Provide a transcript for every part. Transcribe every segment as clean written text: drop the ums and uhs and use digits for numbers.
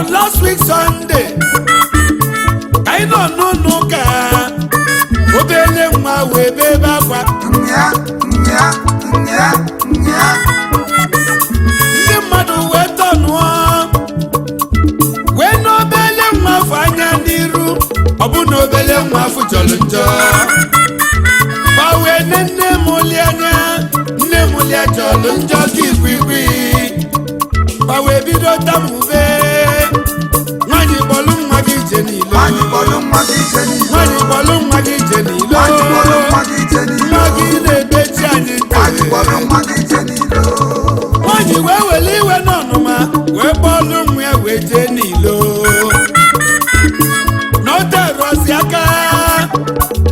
Last week Sunday, I don't know no car. Obele mwa webe bakwa. Ndị mmadụ weta nụọ. Wee n'obele mwa fanya n'iru. Ọ bụ n'obele mwa fụjọlụ njọ. Bawe nne mụli anya. Nne mụli ajọlụ njọ kikwikwi. Bawe bido tamube. Nwanyi bọlụ nwa gị ije n'ilo. Nwa gị na-ebechi anyị ntị. Nwanyi wee wele iwe n'ọnụma wee bọlụ nwa ya wee jee n'ilo. N'oterozi aka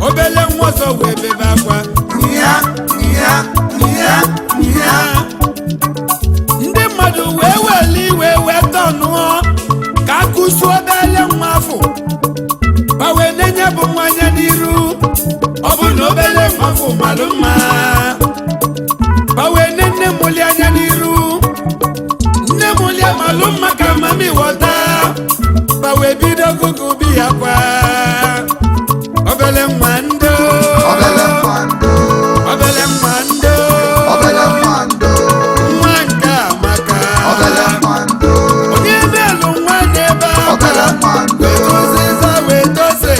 obele nwa ọzọ wee bebe akwa. Ndị mmadụ wee wele iwe wee tọnụọ ka akụsu obele nwa afọ. Bawe nenye bụ nwanya n'iru. Ọ bụ na obele nwa afọ malụ mma. Bawe nene mụli anya n'iru. Nne mụli malụ mma ka mami wọta. Bawe bido gugu bi ya kwa. Obele nwa ndo. Nwa nke amaka. Onye belu nwa n'ebe akwa. Wetozeza wetose.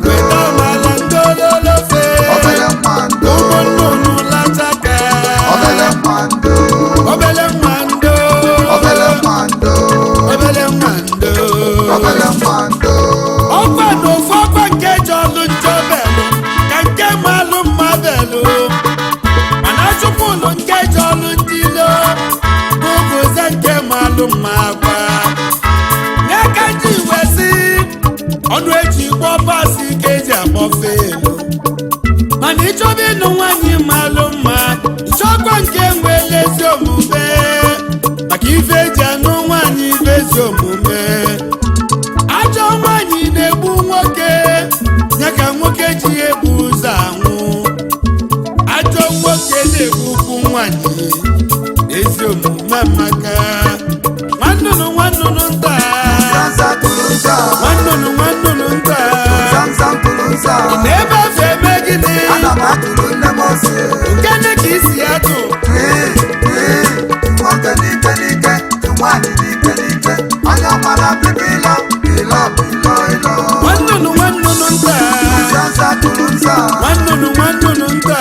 Weta mala ndololofe. Ụmụnnụnụ lachaka. Obele nwa ndo. Ọkwa n'ofu ọkwa nke jọlụ njọ belu ka nke malụ mma belu. Mana chụpụlụ nke jọlụ njilo bụbụze nke malụ mma agwa. N'aka ji wesi ọnụ eji gbọ pasi ka eji agbọfe elu. Mana ịchọba ịnụ nwaanyị malụ mma ịchọkwa nke nwere ezi omume. Maka ife eji anụ nwaanyị ife ezi omume. Ajọ nwaanyị na-egbu nwoke ya ka nwoke ji ebu ụzọ anwụ. Ajọ nwoke na-egbukwu nwaanyị ezi omume maka nwannụnụ nta. Ị na-ebe afọ eme gịnị? Nkene ka isi atụ. Nwannụnụ nta.